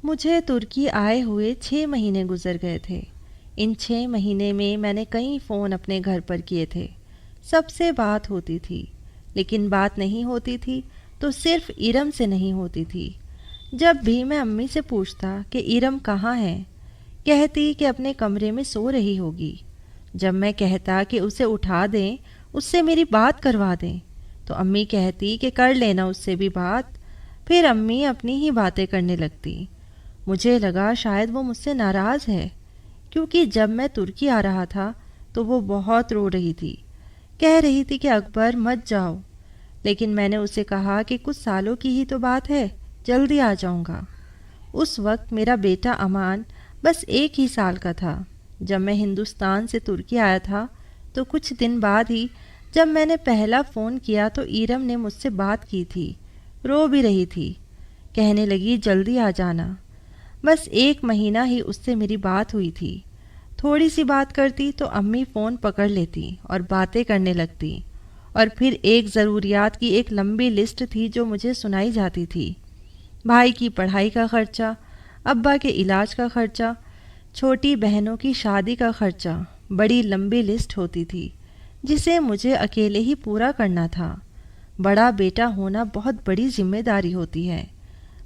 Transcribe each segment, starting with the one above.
مجھے ترکی آئے ہوئے 6 مہینے گزر گئے تھے۔ ان 6 مہینے میں میں نے کئی فون اپنے گھر پر کیے تھے۔ سب سے بات ہوتی تھی، لیکن بات نہیں ہوتی تھی تو صرف ارم سے نہیں ہوتی تھی۔ جب بھی میں امی سے پوچھتا کہ ارم کہاں ہے، کہتی کہ اپنے کمرے میں سو رہی ہوگی۔ جب میں کہتا کہ اسے اٹھا دیں، اس سے میری بات کروا دیں، تو امی کہتی کہ کر لینا اس سے بھی بات۔ پھر امی اپنی ہی باتیں کرنے لگتی۔ مجھے لگا شاید وہ مجھ سے ناراض ہے، کیونکہ جب میں ترکی آ رہا تھا تو وہ بہت رو رہی تھی، کہہ رہی تھی کہ اکبر مت جاؤ، لیکن میں نے اسے کہا کہ کچھ سالوں کی ہی تو بات ہے، جلدی آ جاؤں گا۔ اس وقت میرا بیٹا امان بس 1 ہی سال کا تھا۔ جب میں ہندوستان سے ترکی آیا تھا تو کچھ دن بعد ہی جب میں نے پہلا فون کیا تو ارم نے مجھ سے بات کی تھی، رو بھی رہی تھی، کہنے لگی جلدی آ جانا۔ بس 1 مہینہ ہی اس سے میری بات ہوئی تھی۔ تھوڑی سی بات کرتی تو امی فون پکڑ لیتی اور باتیں کرنے لگتی، اور پھر ایک ضروریات کی ایک لمبی لسٹ تھی جو مجھے سنائی جاتی تھی۔ بھائی کی پڑھائی کا خرچہ، ابا کے علاج کا خرچہ، چھوٹی بہنوں کی شادی کا خرچہ، بڑی لمبی لسٹ ہوتی تھی جسے مجھے اکیلے ہی پورا کرنا تھا۔ بڑا بیٹا ہونا بہت بڑی ذمہ داری ہوتی ہے۔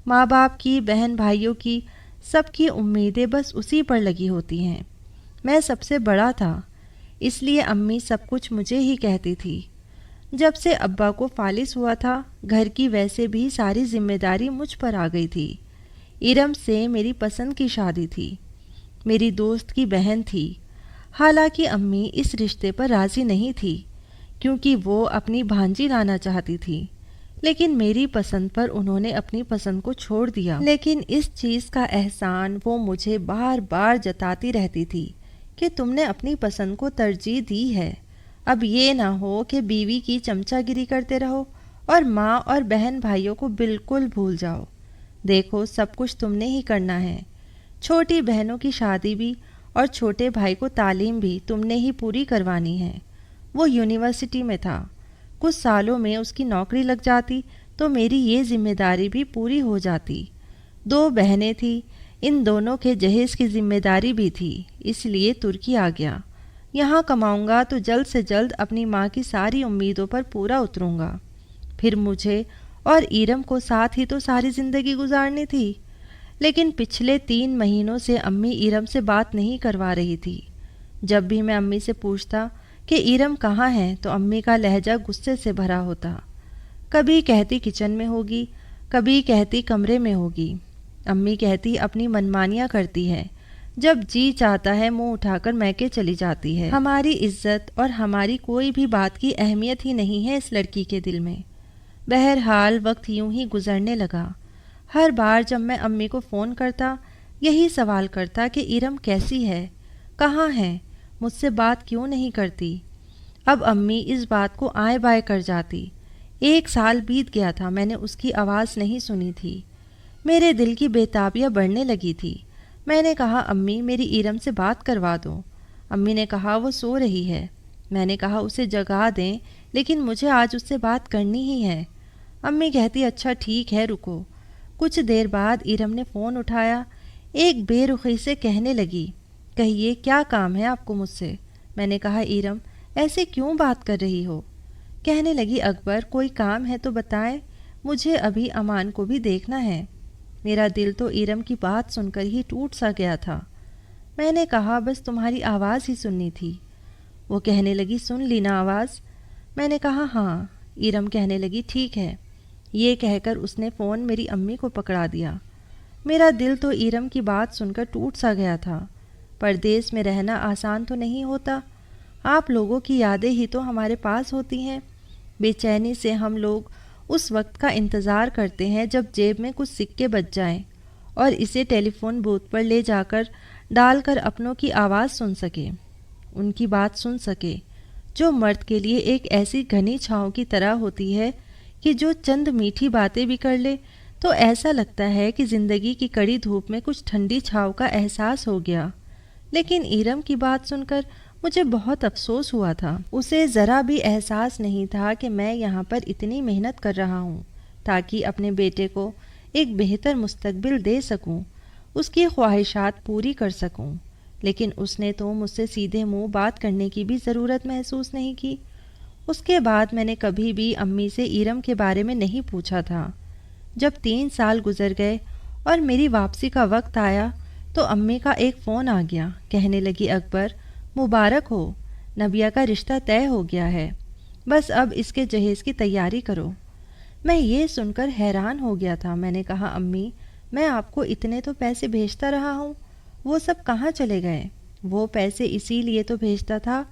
ماں باپ کی، بہن بھائیوں کی، سب کی امیدیں بس اسی پر لگی ہوتی ہیں۔ میں سب سے بڑا تھا، اس لیے امی سب کچھ مجھے ہی کہتی تھی۔ جب سے ابا کو فالج ہوا تھا، گھر کی ویسے بھی ساری ذمہ داری مجھ پر آ گئی تھی۔ ارم سے میری پسند کی شادی تھی، میری دوست کی بہن تھی۔ حالانکہ امی اس رشتے پر راضی نہیں تھی، کیونکہ وہ اپنی بھانجی لانا چاہتی تھی، لیکن میری پسند پر انہوں نے اپنی پسند کو چھوڑ دیا۔ لیکن اس چیز کا احسان وہ مجھے بار بار جتاتی رہتی تھی کہ تم نے اپنی پسند کو ترجیح دی ہے، اب یہ نہ ہو کہ بیوی کی چمچہ گیری کرتے رہو اور ماں اور بہن بھائیوں کو بالکل بھول جاؤ۔ دیکھو سب کچھ تم نے ہی کرنا ہے، چھوٹی بہنوں کی شادی بھی اور چھوٹے بھائی کو تعلیم بھی تم نے ہی پوری کروانی ہے۔ وہ یونیورسٹی میں تھا، کچھ سالوں میں اس کی نوکری لگ جاتی تو میری یہ ذمہ داری بھی پوری ہو جاتی۔ 2 بہنیں تھیں، ان دونوں کے جہیز کی ذمہ داری بھی تھی، اس لیے ترکی آ گیا۔ یہاں کماؤں گا تو جلد سے جلد اپنی ماں کی ساری امیدوں پر پورا اتروں گا۔ پھر مجھے اور ارم کو ساتھ ہی تو ساری زندگی گزارنی تھی۔ لیکن پچھلے 3 مہینوں سے امی ارم سے بات نہیں کروا رہی تھی۔ جب بھی میں امی سے پوچھتا کہ ارم کہاں ہے تو امی کا لہجہ غصے سے بھرا ہوتا۔ کبھی کہتی کچن میں ہوگی، کبھی کہتی کمرے میں ہوگی۔ امی کہتی اپنی منمانیاں کرتی ہے، جب جی چاہتا ہے منہ اٹھا کر میکے چلی جاتی ہے۔ ہماری عزت اور ہماری کوئی بھی بات کی اہمیت ہی نہیں ہے اس لڑکی کے دل میں۔ بہرحال وقت یوں ہی گزرنے لگا۔ ہر بار جب میں امی کو فون کرتا، یہی سوال کرتا کہ ارم کیسی ہے، کہاں ہے، مجھ سے بات کیوں نہیں کرتی۔ اب امی اس بات کو آئے بائے کر جاتی۔ 1 سال بیت گیا تھا، میں نے اس کی آواز نہیں سنی تھی۔ میرے دل کی بےتابیاں بڑھنے لگی تھی۔ میں نے کہا امی میری ارم سے بات کروا دو۔ امی نے کہا وہ سو رہی ہے۔ میں نے کہا اسے جگا دیں، لیکن مجھے آج اس سے بات کرنی ہی ہے۔ امی کہتی اچھا ٹھیک ہے رکو۔ کچھ دیر بعد ارم نے فون اٹھایا، ایک بے رخی سے کہنے لگی کہیے کیا کام ہے آپ کو مجھ سے۔ میں نے کہا ارم ایسے کیوں بات کر رہی ہو؟ کہنے لگی اکبر کوئی کام ہے تو بتائیں، مجھے ابھی امان کو بھی دیکھنا ہے۔ میرا دل تو ارم کی بات سن کر ہی ٹوٹ سا گیا تھا۔ میں نے کہا بس تمہاری آواز ہی سننی تھی۔ وہ کہنے لگی سن لی نا آواز؟ میں نے کہا ہاں۔ ارم کہنے لگی ٹھیک ہے۔ یہ کہہ کر اس نے فون میری امی کو پکڑا دیا۔ میرا دل تو ارم کی بات سن کر ٹوٹ سا گیا تھا۔ پردیس میں رہنا آسان تو نہیں ہوتا، آپ لوگوں کی یادیں ہی تو ہمارے پاس ہوتی ہیں۔ بے چینی سے ہم لوگ اس وقت کا انتظار کرتے ہیں جب جیب میں کچھ سکے بچ جائیں اور اسے ٹیلی فون بوتھ پر لے جا کر ڈال کر اپنوں کی آواز سن سکے، ان کی بات سن سکے، جو مرد کے لیے ایک ایسی گھنی چھاؤں کی طرح ہوتی ہے کہ جو چند میٹھی باتیں بھی کر لے تو ایسا لگتا ہے کہ زندگی کی کڑی دھوپ میں کچھ ٹھنڈی چھاؤں کا احساس ہو گیا۔ لیکن ارم کی بات سن کر مجھے بہت افسوس ہوا تھا۔ اسے ذرا بھی احساس نہیں تھا کہ میں یہاں پر اتنی محنت کر رہا ہوں تاکہ اپنے بیٹے کو ایک بہتر مستقبل دے سکوں، اس کی خواہشات پوری کر سکوں، لیکن اس نے تو مجھ سے سیدھے منہ بات کرنے کی بھی ضرورت محسوس نہیں کی۔ اس کے بعد میں نے کبھی بھی امی سے ایرم کے بارے میں نہیں پوچھا تھا۔ جب 3 سال گزر گئے اور میری واپسی کا وقت آیا تو امی کا ایک فون آ گیا۔ کہنے لگی، اکبر مبارک ہو، نبیہ کا رشتہ طے ہو گیا ہے، بس اب اس کے جہیز کی تیاری کرو۔ میں یہ سن کر حیران ہو گیا تھا۔ میں نے کہا، امی میں آپ کو اتنے تو پیسے بھیجتا رہا ہوں، وہ سب کہاں چلے گئے؟ وہ پیسے اسی لیے تو بھیجتا تھا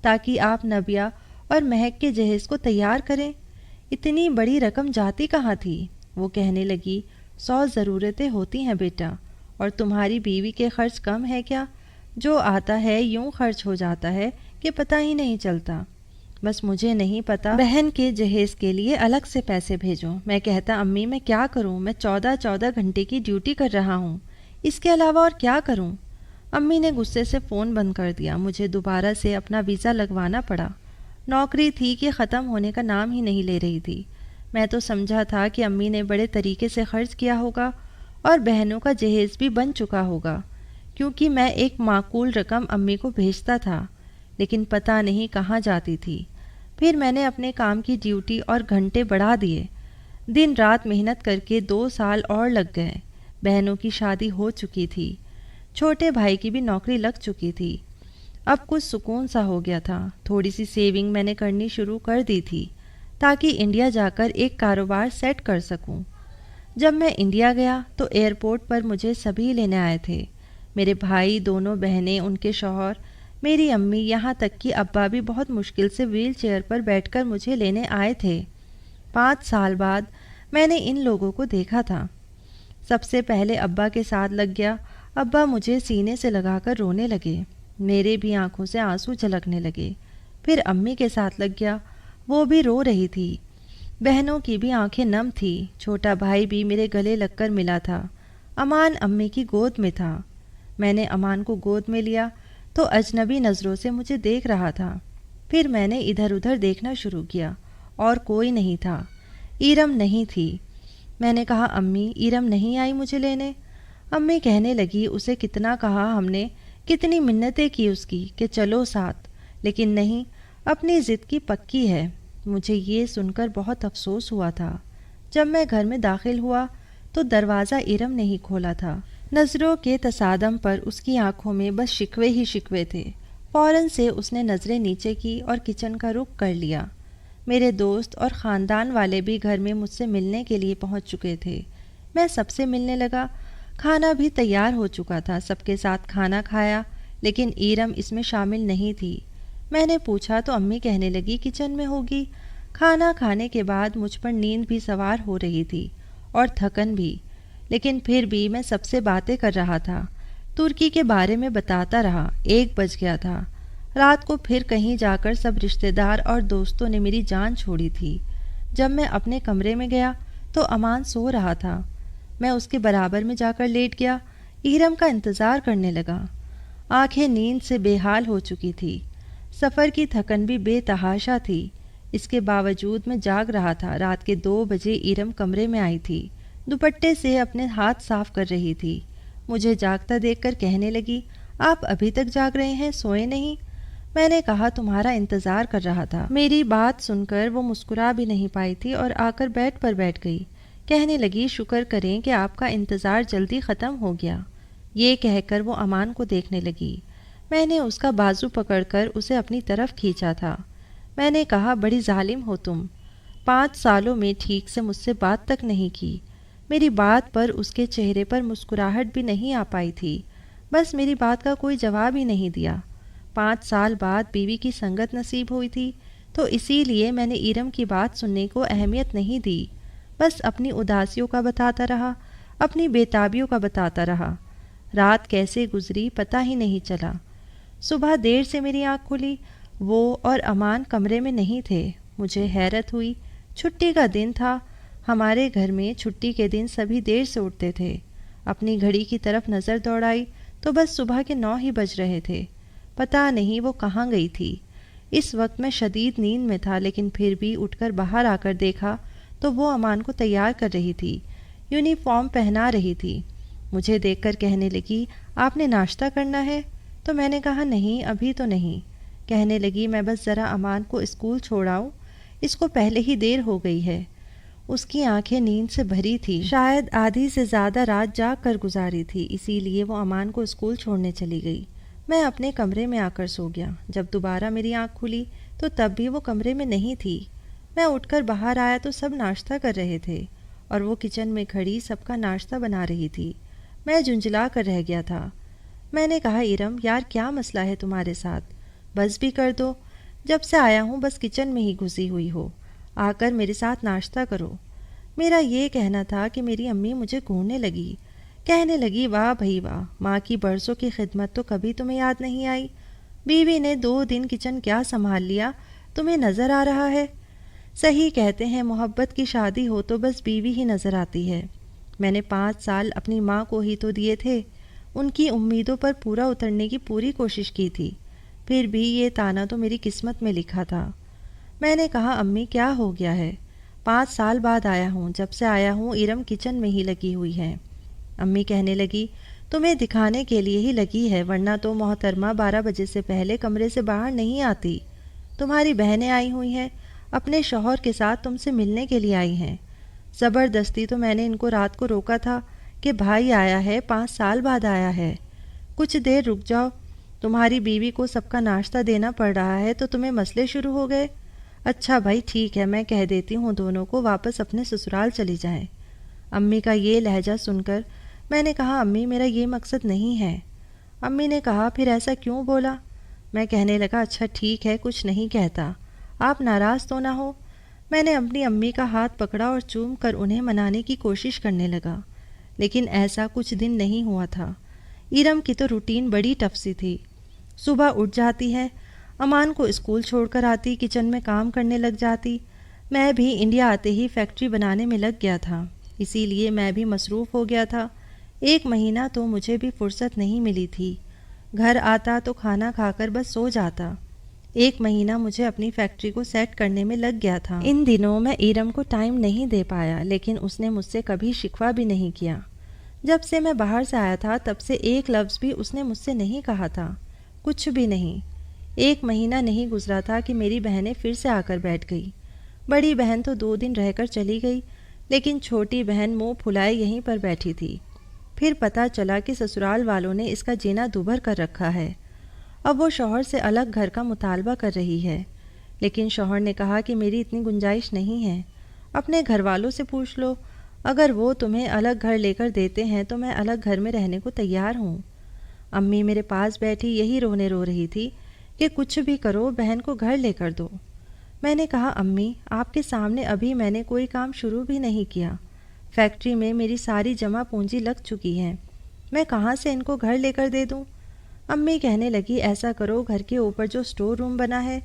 تاکہ آپ نبیہ اور مہک کے جہیز کو تیار کریں۔ اتنی بڑی رقم جاتی کہاں تھی؟ وہ کہنے لگی، 100 ضرورتیں ہوتی ہیں بیٹا، اور تمہاری بیوی کے خرچ کم ہے کیا؟ جو آتا ہے یوں خرچ ہو جاتا ہے کہ پتہ ہی نہیں چلتا۔ بس مجھے نہیں پتا بہن کے جہیز کے لیے الگ سے پیسے بھیجو۔ میں کہتا، امی میں کیا کروں؟ میں 14 گھنٹے کی ڈیوٹی کر رہا ہوں، اس کے علاوہ اور کیا کروں؟ امی نے غصے سے فون بند کر دیا۔ مجھے دوبارہ سے اپنا ویزا لگوانا پڑا۔ نوکری تھی کہ ختم ہونے کا نام ہی نہیں لے رہی تھی۔ میں تو سمجھا تھا کہ امی نے بڑے طریقے سے خرچ کیا ہوگا اور بہنوں کا جہیز بھی بن چکا ہوگا، کیونکہ میں ایک معقول رقم امی کو بھیجتا تھا، لیکن پتہ نہیں کہاں جاتی تھی۔ پھر میں نے اپنے کام کی ڈیوٹی اور گھنٹے بڑھا دیے۔ دن رات محنت کر کے 2 سال اور لگ گئے۔ بہنوں کی شادی ہو چکی تھی، چھوٹے بھائی کی بھی نوکری لگ چکی تھی۔ اب کچھ سکون سا ہو گیا تھا۔ تھوڑی سی سیونگ میں نے کرنی شروع کر دی تھی تاکہ انڈیا جا کر ایک کاروبار سیٹ کر سکوں۔ جب میں انڈیا گیا تو ایئرپورٹ پر مجھے سبھی لینے آئے تھے، میرے بھائی، دونوں بہنیں، ان کے شوہر، میری امی، یہاں تک کہ ابا بھی بہت مشکل سے ویل چیئر پر بیٹھ کر مجھے لینے آئے تھے۔ 5 سال بعد میں نے ان لوگوں کو دیکھا تھا۔ سب سے پہلے ابا کے ساتھ لگ گیا۔ ابا مجھے سینے سے لگا کر رونے لگے، میرے بھی آنکھوں سے آنسو جھلکنے لگے۔ پھر امی کے ساتھ لگ گیا، وہ بھی رو رہی تھی۔ بہنوں کی بھی آنکھیں نم تھی۔ چھوٹا بھائی بھی میرے گلے لگ کر ملا تھا۔ امان امی کی گود میں تھا۔ میں نے امان کو گود میں لیا تو اجنبی نظروں سے مجھے دیکھ رہا تھا۔ پھر میں نے ادھر ادھر دیکھنا شروع کیا اور کوئی نہیں تھا۔ ایرم نہیں تھی۔ میں نے کہا، امی ایرم نہیں آئی مجھے لینے؟ امی کہنے لگی، اسے کتنا کہا ہم نے، کتنی منتیں کی اس کی کہ چلو ساتھ، لیکن نہیں، اپنی ضد کی پکی ہے۔ مجھے یہ سن کر بہت افسوس ہوا تھا۔ جب میں گھر میں داخل ہوا تو دروازہ ایرم نہیں کھولا تھا۔ نظروں کے تصادم پر اس کی آنکھوں میں بس شکوے ہی شکوے تھے۔ فوراً سے اس نے نظریں نیچے کی اور کچن کا رخ کر لیا۔ میرے دوست اور خاندان والے بھی گھر میں مجھ سے ملنے کے لیے پہنچ چکے تھے۔ میں سب سے ملنے لگا۔ کھانا بھی تیار ہو چکا تھا، سب کے ساتھ کھانا کھایا، لیکن ایرم اس میں شامل نہیں تھی۔ میں نے پوچھا تو امی کہنے لگی کچن میں ہوگی۔ کھانا کھانے کے بعد مجھ پر نیند بھی سوار ہو رہی تھی اور تھکن بھی، لیکن پھر بھی میں سب سے باتیں کر رہا تھا، ترکی کے بارے میں بتاتا رہا۔ 1 بج گیا تھا۔ رات کو پھر کہیں جا کر سب رشتہ دار اور دوستوں نے میری جان چھوڑی تھی۔ جب میں اپنے کمرے میں گیا تو امان سو رہا تھا۔ میں اس کے برابر میں جا کر لیٹ گیا، ایرم کا انتظار کرنے لگا۔ آنکھیں نیند سے بے حال ہو چکی تھی۔ سفر کی تھکن بھی بے تحاشا تھی، اس کے باوجود میں جاگ رہا تھا۔ رات کے 2 بجے ایرم کمرے میں آئی تھی، دوپٹے سے اپنے ہاتھ صاف کر رہی تھی۔ مجھے جاگتا دیکھ کر کہنے لگی، آپ ابھی تک جاگ رہے ہیں، سوئے نہیں؟ میں نے کہا، تمہارا انتظار کر رہا تھا۔ میری بات سن کر وہ مسکرا بھی نہیں پائی تھی اور آ کر بیڈ پر بیٹھ گئی۔ کہنے لگی، شکر کریں کہ آپ کا انتظار جلدی ختم ہو گیا۔ یہ کہہ کر وہ امان کو دیکھنے لگی۔ میں نے اس کا بازو پکڑ کر اسے اپنی طرف کھینچا تھا۔ میں نے کہا، بڑی ظالم ہو تم، 5 سالوں میں ٹھیک سے مجھ سے بات تک نہیں کی۔ میری بات پر اس کے چہرے پر مسکراہٹ بھی نہیں آ پائی تھی، بس میری بات کا کوئی جواب ہی نہیں دیا۔ 5 سال بعد بیوی کی سنگت نصیب ہوئی تھی تو اسی لیے میں نے ایرم کی بات سننے کو اہمیت نہیں دی، بس اپنی اداسیوں کا بتاتا رہا، اپنی بےتابیوں کا بتاتا رہا۔ رات کیسے گزری پتہ ہی نہیں چلا۔ صبح دیر سے میری آنکھ کھلی، وہ اور امان کمرے میں نہیں تھے۔ مجھے حیرت ہوئی، چھٹی کا دن تھا۔ ہمارے گھر میں چھٹی کے دن سبھی دیر سے اٹھتے تھے۔ اپنی گھڑی کی طرف نظر دوڑائی تو بس صبح کے 9 ہی بج رہے تھے۔ پتہ نہیں وہ کہاں گئی تھی۔ اس وقت میں شدید نیند میں تھا، لیکن پھر بھی اٹھ کر باہر آ کر دیکھا تو وہ امان کو تیار کر رہی تھی، یونیفارم پہنا رہی تھی۔ مجھے دیکھ کر کہنے لگی آپ نے ناشتہ کرنا ہے؟ تو میں نے کہا نہیں ابھی تو نہیں۔ کہنے لگی میں بس ذرا امان کو اسکول چھوڑاؤں، اس کو پہلے ہی دیر ہو گئی ہے۔ اس کی آنکھیں نیند سے بھری تھی، شاید آدھی سے زیادہ رات جاگ کر گزاری تھی، اسی لیے وہ امان کو اسکول چھوڑنے چلی گئی۔ میں اپنے کمرے میں آ کر سو گیا۔ جب دوبارہ میری آنکھ کھلی تو تب بھی وہ کمرے میں نہیں تھی۔ میں اٹھ کر باہر آیا تو سب ناشتہ کر رہے تھے اور وہ کچن میں کھڑی سب کا ناشتہ بنا رہی تھی۔ میں جھنجھلا کر رہ گیا تھا۔ میں نے کہا ارم یار کیا مسئلہ ہے تمہارے ساتھ؟ بس بھی کر دو، جب سے آیا ہوں بس کچن میں ہی گھسی ہوئی ہو، آ کر میرے ساتھ ناشتہ کرو۔ میرا یہ کہنا تھا کہ میری امی مجھے گھورنے لگی، کہنے لگی واہ بھائی واہ، ماں کی برسوں کی خدمت تو کبھی تمہیں یاد نہیں آئی؟ بیوی نے 2 دن کچن کیا سنبھال لیا، تمہیں نظر آ رہا ہے؟ صحیح کہتے ہیں محبت کی شادی ہو تو بس بیوی ہی نظر آتی ہے۔ میں نے 5 سال اپنی ماں کو ہی تو دیے تھے، ان کی امیدوں پر پورا اترنے کی پوری کوشش کی تھی، پھر بھی یہ تانا تو میری قسمت میں لکھا تھا۔ میں نے کہا امی کیا ہو گیا ہے؟ 5 سال بعد آیا ہوں، جب سے آیا ہوں ارم کچن میں ہی لگی ہوئی ہے۔ امی کہنے لگی تمہیں دکھانے کے لیے ہی لگی ہے، ورنہ تو محترمہ 12 بجے سے پہلے کمرے سے باہر نہیں آتی۔ تمہاری بہنیں آئی ہوئی ہیں، اپنے شوہر کے ساتھ تم سے ملنے کے لیے آئی ہیں۔ زبردستی تو میں نے ان کو رات کو روکا تھا کہ بھائی آیا ہے، 5 سال بعد آیا ہے، کچھ دیر رک جاؤ، تمہاری بیوی کو سب کا ناشتہ دینا پڑ رہا ہے تو تمہیں مسئلے شروع ہو گئے۔ اچھا بھائی ٹھیک ہے، میں کہہ دیتی ہوں دونوں کو واپس اپنے سسرال چلی جائیں۔ امی کا یہ لہجہ سن کر میں نے کہا امی میرا یہ مقصد نہیں ہے۔ امی نے کہا پھر ایسا کیوں بولا؟ میں کہنے لگا اچھا ٹھیک ہے کچھ نہیں کہتا، آپ ناراض تو نہ ہو۔ میں نے اپنی امی کا ہاتھ پکڑا اور چوم کر انہیں منانے کی کوشش کرنے لگا، لیکن ایسا کچھ دن نہیں ہوا تھا۔ ارم کی تو روٹین بڑی ٹف سی تھی۔ صبح اٹھ جاتی ہے، امان کو اسکول چھوڑ کر آتی، کچن میں کام کرنے لگ جاتی۔ میں بھی انڈیا آتے ہی فیکٹری بنانے میں لگ گیا تھا، اسی لیے میں بھی مصروف ہو گیا تھا۔ 1 مہینہ تو مجھے بھی فرصت نہیں ملی تھی، گھر آتا تو کھانا کھا کر بس سو جاتا۔ 1 مہینہ مجھے اپنی فیکٹری کو سیٹ کرنے میں لگ گیا تھا۔ ان دنوں میں ارم کو ٹائم نہیں دے پایا، لیکن اس نے مجھ سے کبھی شکوہ بھی نہیں کیا۔ جب سے میں باہر سے آیا تھا تب سے ایک لفظ بھی اس نے مجھ سے نہیں کہا تھا، کچھ بھی نہیں۔ 1 مہینہ نہیں گزرا تھا کہ میری بہنیں پھر سے آ کر بیٹھ گئی۔ بڑی بہن تو 2 دن رہ کر چلی گئی، لیکن چھوٹی بہن منہ پھلائے یہیں پر بیٹھی تھی۔ پھر پتہ چلا کہ سسرال والوں نے اس کا جینا دوبھر کر رکھا ہے۔ اب وہ شوہر سے الگ گھر کا مطالبہ کر رہی ہے، لیکن شوہر نے کہا کہ میری اتنی گنجائش نہیں ہے، اپنے گھر والوں سے پوچھ لو، اگر وہ تمہیں الگ گھر لے کر دیتے ہیں تو میں الگ گھر میں رہنے کو تیار ہوں۔ امی میرے پاس بیٹھی یہی رونے رو رہی تھی کہ کچھ بھی کرو بہن کو گھر لے کر دو۔ میں نے کہا امی آپ کے سامنے ابھی میں نے کوئی کام شروع بھی نہیں کیا، فیکٹری میں میری ساری جمع پونجی لگ چکی ہے، میں کہاں سے ان کو گھر لے کر دے دوں؟ امی کہنے لگی ایسا کرو گھر کے اوپر جو اسٹور روم بنا ہے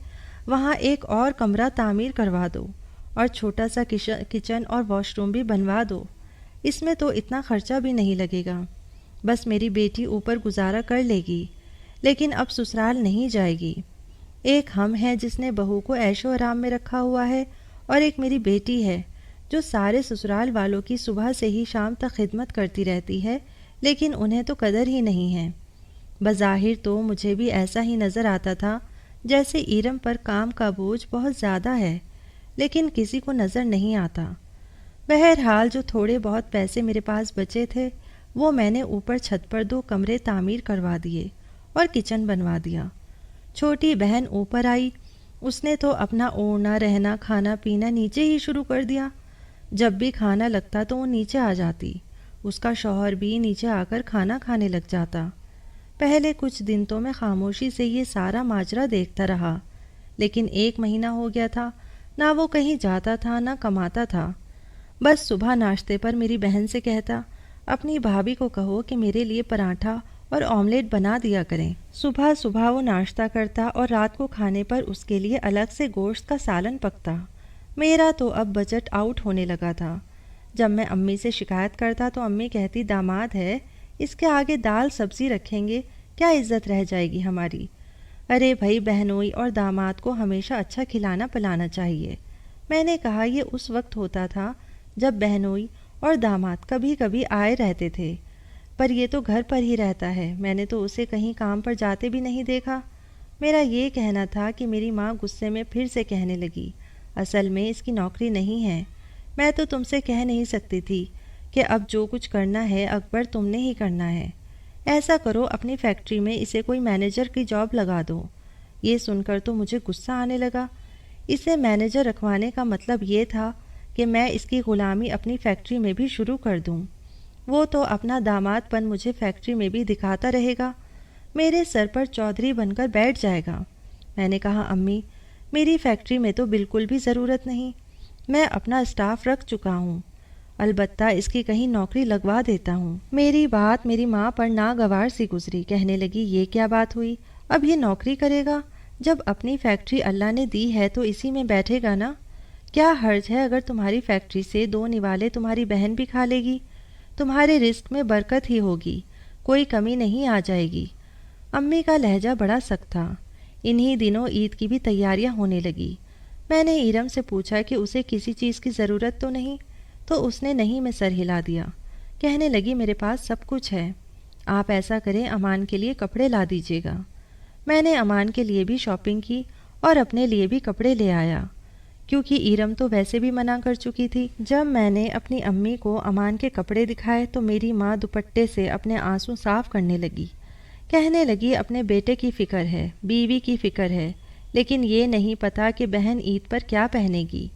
وہاں ایک اور کمرہ تعمیر کروا دو اور چھوٹا سا کچن اور واش روم بھی بنوا دو، اس میں تو اتنا خرچہ بھی نہیں لگے گا، بس میری بیٹی اوپر گزارا کر لے گی، لیکن اب سسرال نہیں جائے گی۔ ایک ہم ہے جس نے بہو کو عیش و آرام میں رکھا ہوا ہے، اور ایک میری بیٹی ہے جو سارے سسرال والوں کی صبح سے ہی شام تک خدمت کرتی رہتی ہے، لیکن انہیں تو قدر ہی نہیں ہے۔ بظاہر تو مجھے بھی ایسا ہی نظر آتا تھا جیسے ارم پر کام کا بوجھ بہت زیادہ ہے، لیکن کسی کو نظر نہیں آتا۔ بہرحال جو تھوڑے بہت پیسے میرے پاس بچے تھے وہ میں نے اوپر چھت پر 2 کمرے تعمیر کروا دیے اور کچن بنوا دیا۔ چھوٹی بہن اوپر آئی، اس نے تو اپنا اوڑھنا رہنا کھانا پینا نیچے ہی شروع کر دیا۔ جب بھی کھانا لگتا تو وہ نیچے آ جاتی، اس کا شوہر بھی نیچے آ کر کھانا کھانے لگ جاتا۔ پہلے کچھ دن تو میں خاموشی سے یہ سارا ماجرا دیکھتا رہا، لیکن 1 مہینہ ہو گیا تھا، نہ وہ کہیں جاتا تھا نہ کماتا تھا۔ بس صبح ناشتے پر میری بہن سے کہتا اپنی بھابھی کو کہو کہ میرے لیے پراٹھا اور آملیٹ بنا دیا کریں۔ صبح صبح وہ ناشتہ کرتا اور رات کو کھانے پر اس کے لیے الگ سے گوشت کا سالن پکتا۔ میرا تو اب بجٹ آؤٹ ہونے لگا تھا۔ جب میں امی سے شکایت کرتا تو امی کہتی داماد ہے، اس کے آگے دال سبزی رکھیں گے کیا عزت رہ جائے گی ہماری؟ ارے بھائی بہنوئی اور داماد کو ہمیشہ اچھا کھلانا پلانا چاہیے۔ میں نے کہا یہ اس وقت ہوتا تھا جب بہنوئی اور داماد کبھی کبھی آئے رہتے تھے، پر یہ تو گھر پر ہی رہتا ہے، میں نے تو اسے کہیں کام پر جاتے بھی نہیں دیکھا۔ میرا یہ کہنا تھا کہ میری ماں غصے میں پھر سے کہنے لگی، اصل میں اس کی نوکری نہیں ہے، میں تو تم سے کہہ نہیں سکتی تھی کہ اب جو کچھ کرنا ہے اکبر تم نے ہی کرنا ہے۔ ایسا کرو اپنی فیکٹری میں اسے کوئی مینیجر کی جاب لگا دو۔ یہ سن کر تو مجھے غصہ آنے لگا۔ اسے مینیجر رکھوانے کا مطلب یہ تھا کہ میں اس کی غلامی اپنی فیکٹری میں بھی شروع کر دوں۔ وہ تو اپنا داماد پن مجھے فیکٹری میں بھی دکھاتا رہے گا، میرے سر پر چودھری بن کر بیٹھ جائے گا۔ میں نے کہا، امی میری فیکٹری میں تو بالکل بھی ضرورت نہیں، میں اپنا اسٹاف رکھ چکا ہوں، البتہ اس کی کہیں نوکری لگوا دیتا ہوں۔ میری بات میری ماں پر ناگوار سی گزری، کہنے لگی، یہ کیا بات ہوئی، اب یہ نوکری کرے گا؟ جب اپنی فیکٹری اللہ نے دی ہے تو اسی میں بیٹھے گا نا، کیا حرج ہے اگر تمہاری فیکٹری سے 2 نوالے تمہاری بہن بھی کھا لے گی؟ تمہارے رزق میں برکت ہی ہوگی، کوئی کمی نہیں آ جائے گی۔ امی کا لہجہ بڑا سخت تھا۔ انہی دنوں عید کی بھی تیاریاں ہونے لگی۔ میں نے ایرم سے پوچھا کہ اسے کسی چیز کی ضرورت تو نہیں، تو اس نے نہیں میں سر ہلا دیا، کہنے لگی، میرے پاس سب کچھ ہے، آپ ایسا کریں امان کے لیے کپڑے لا دیجیے گا۔ میں نے امان کے لیے بھی شاپنگ کی اور اپنے لیے بھی کپڑے لے آیا، کیونکہ ایرم تو ویسے بھی منع کر چکی تھی۔ جب میں نے اپنی امی کو امان کے کپڑے دکھائے تو میری ماں دوپٹے سے اپنے آنسو صاف کرنے لگی، کہنے لگی، اپنے بیٹے کی فکر ہے، بیوی کی فکر ہے، لیکن یہ نہیں پتا کہ بہن عید پر کیا پہنے گی۔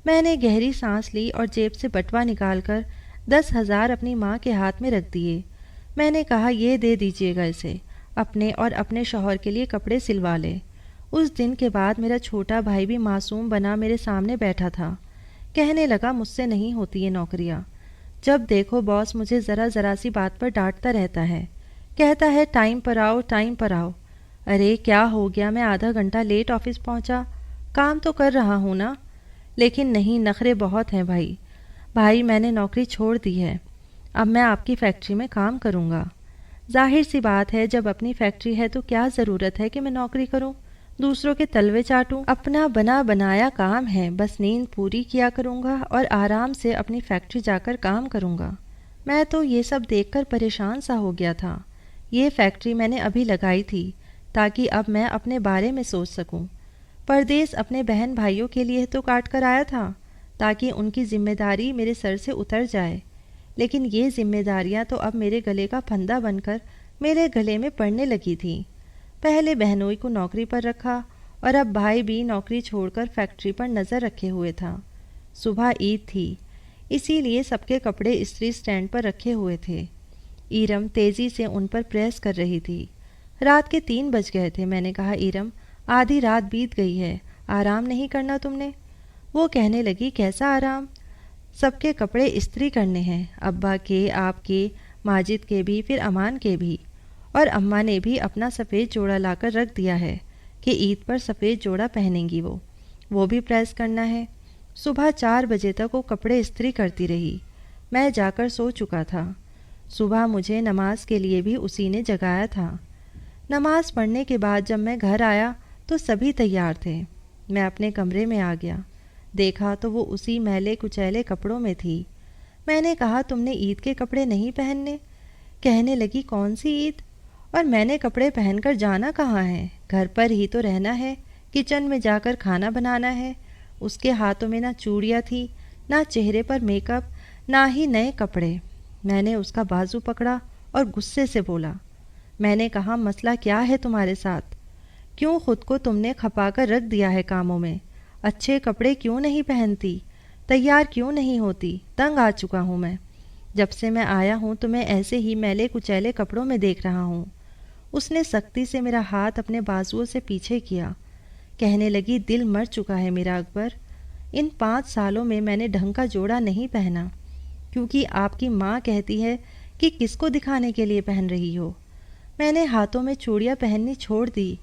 میں نے گہری سانس لی اور جیب سے بٹوا نکال کر 10,000 اپنی ماں کے ہاتھ میں رکھ دیے۔ میں نے کہا، یہ دے دیجیے گا اسے، اپنے اور اپنے شوہر کے لیے کپڑے سلوا لے۔ اس دن کے بعد میرا چھوٹا بھائی بھی معصوم بنا میرے سامنے بیٹھا تھا، کہنے لگا، مجھ سے نہیں ہوتی یہ نوکریاں، جب دیکھو باس مجھے ذرا سی بات پر ڈانٹتا رہتا ہے، کہتا ہے ٹائم پر آؤ ٹائم پر آؤ۔ ارے کیا ہو گیا، میں آدھا گھنٹہ لیٹ آفس پہنچا، کام تو کر رہا ہوں نا۔ لیکن نہیں، نخرے بہت ہیں بھائی میں نے نوکری چھوڑ دی ہے، اب میں آپ کی فیکٹری میں کام کروں گا۔ ظاہر سی بات ہے، جب اپنی فیکٹری ہے تو کیا ضرورت ہے کہ میں نوکری کروں، دوسروں کے تلوے چاٹوں؟ اپنا بنا بنایا کام ہے، بس نیند پوری کیا کروں گا اور آرام سے اپنی فیکٹری جا کر کام کروں گا۔ میں تو یہ سب دیکھ کر پریشان سا ہو گیا تھا۔ یہ فیکٹری میں نے ابھی لگائی تھی تاکہ اب میں اپنے بارے میں سوچ سکوں۔ پردیس اپنے بہن بھائیوں کے لیے تو کاٹ کر آیا تھا تاکہ ان کی ذمہ داری میرے سر سے اتر جائے، لیکن یہ ذمہ داریاں تو اب میرے گلے کا پھندا بن کر میرے گلے میں پڑنے لگی تھیں۔ پہلے بہنوئی کو نوکری پر رکھا اور اب بھائی بھی نوکری چھوڑ کر فیکٹری پر نظر رکھے ہوئے تھا۔ صبح عید تھی، اسی لیے سب کے کپڑے استری سٹینڈ پر رکھے ہوئے تھے۔ ایرم تیزی سے ان پر پریس کر رہی تھی۔ رات کے 3 بج گئے تھے۔ میں نے کہا، ایرم آدھی رات بیت گئی ہے، آرام نہیں کرنا تم نے؟ وہ کہنے لگی، کیسا آرام، سب کے کپڑے استری کرنے ہیں، ابا کے، آپ کے، ماجد کے بھی، پھر امان کے بھی، اور اماں نے بھی اپنا سفید جوڑا لا کر رکھ دیا ہے کہ عید پر سفید جوڑا پہنیں گی، وہ بھی پریس کرنا ہے۔ صبح 4 بجے تک وہ کپڑے استری کرتی رہی، میں جا کر سو چکا تھا۔ صبح مجھے نماز کے لیے بھی اسی نے جگایا تھا۔ نماز پڑھنے کے بعد جب میں گھر آیا تو سبھی تیار تھے۔ میں اپنے کمرے میں آ گیا، دیکھا تو وہ اسی میلے کچیلے کپڑوں میں تھی۔ میں نے کہا، تم نے عید کے کپڑے نہیں پہننے؟ کہنے لگی، کون سی عید، اور میں نے کپڑے پہن کر جانا کہاں ہے، گھر پر ہی تو رہنا ہے، کچن میں جا کر کھانا بنانا ہے۔ اس کے ہاتھوں میں نہ چوڑیاں تھی، نہ چہرے پر میک اپ، نہ ہی نئے کپڑے۔ میں نے اس کا بازو پکڑا اور غصے سے بولا۔ میں نے کہا، مسئلہ کیا ہے تمہارے ساتھ، کیوں خود کو تم نے کھپا کر رکھ دیا ہے کاموں میں، اچھے کپڑے کیوں نہیں پہنتی، تیار کیوں نہیں ہوتی، تنگ آ چکا ہوں میں، جب سے میں آیا ہوں تو میں ایسے ہی میلے کچیلے کپڑوں میں دیکھ رہا ہوں۔ اس نے سختی سے میرا ہاتھ اپنے بازوؤں سے پیچھے کیا، کہنے لگی، دل مر چکا ہے میرا اکبر، ان 5 سالوں میں میں نے ڈھنگ کا جوڑا نہیں پہنا، کیونکہ آپ کی ماں کہتی ہے کہ کس کو دکھانے کے لیے پہن رہی ہو۔ میں نے ہاتھوں میں چوڑیاں پہننی چھوڑ دی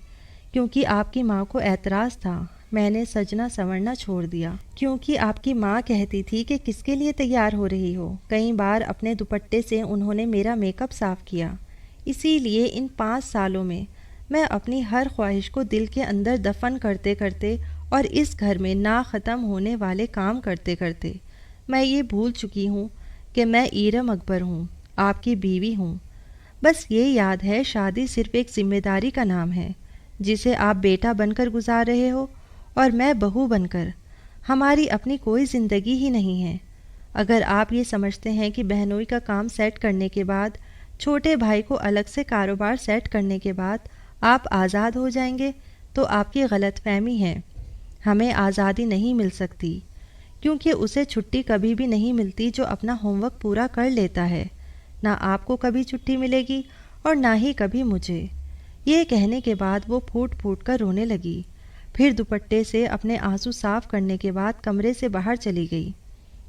کیونکہ آپ کی ماں کو اعتراض تھا۔ میں نے سجنا سنورنا چھوڑ دیا کیونکہ آپ کی ماں کہتی تھی کہ کس کے لیے تیار ہو رہی ہو۔ کئی بار اپنے دوپٹے سے انہوں نے میرا میک اپ صاف کیا۔ اسی لیے ان 5 سالوں میں اپنی ہر خواہش کو دل کے اندر دفن کرتے کرتے اور اس گھر میں نا ختم ہونے والے کام کرتے کرتے میں یہ بھول چکی ہوں کہ میں ایرم اکبر ہوں، آپ کی بیوی ہوں، بس یہ یاد ہے شادی صرف ایک ذمہ داری کا نام ہے جسے آپ بیٹا بن کر گزار رہے ہو اور میں بہو بن کر۔ ہماری اپنی کوئی زندگی ہی نہیں ہے۔ اگر آپ یہ سمجھتے ہیں کہ بہنوئی کا کام سیٹ کرنے کے بعد، چھوٹے بھائی کو الگ سے کاروبار سیٹ کرنے کے بعد آپ آزاد ہو جائیں گے تو آپ کی غلط فہمی ہے۔ ہمیں آزادی نہیں مل سکتی کیونکہ اسے چھٹی کبھی بھی نہیں ملتی جو اپنا ہوم ورک پورا کر لیتا ہے۔ نہ آپ کو کبھی چھٹی ملے گی اور نہ ہی کبھی مجھے۔ یہ کہنے کے بعد وہ پھوٹ پھوٹ کر رونے لگی، پھر دوپٹے سے اپنے آنسو صاف کرنے کے بعد کمرے سے باہر چلی گئی۔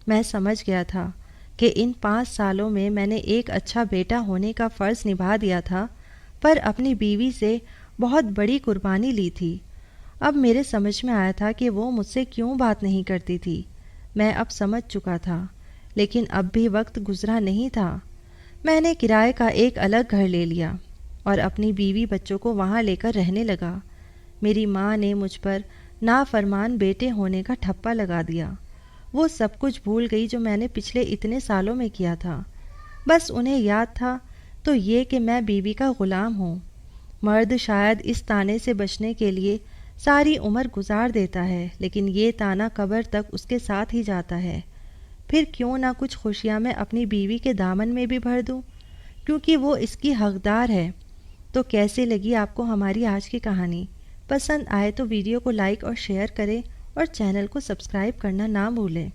میں سمجھ گیا تھا کہ ان 5 سالوں میں میں نے ایک اچھا بیٹا ہونے کا فرض نبھا دیا تھا، پر اپنی بیوی سے بہت بڑی قربانی لی تھی۔ اب میرے سمجھ میں آیا تھا کہ وہ مجھ سے کیوں بات نہیں کرتی تھی۔ میں اب سمجھ چکا تھا، لیکن اب بھی وقت گزرا نہیں تھا۔ میں نے کرائے کا ایک الگ گھر لے لیا اور اپنی بیوی بچوں کو وہاں لے کر رہنے لگا۔ میری ماں نے مجھ پر نافرمان بیٹے ہونے کا ٹھپا لگا دیا۔ وہ سب کچھ بھول گئی جو میں نے پچھلے اتنے سالوں میں کیا تھا۔ بس انہیں یاد تھا تو یہ کہ میں بیوی کا غلام ہوں۔ مرد شاید اس طانے سے بچنے کے لیے ساری عمر گزار دیتا ہے، لیکن یہ طعنہ قبر تک اس کے ساتھ ہی جاتا ہے۔ پھر کیوں نہ کچھ خوشیاں میں اپنی بیوی کے دامن میں بھی بھر دوں، کیونکہ وہ اس کی حقدار ہے۔ تو کیسے لگی آپ کو ہماری آج کی کہانی؟ پسند آئے تو ویڈیو کو لائک اور شیئر کریں اور چینل کو سبسکرائب کرنا نہ بھولیں۔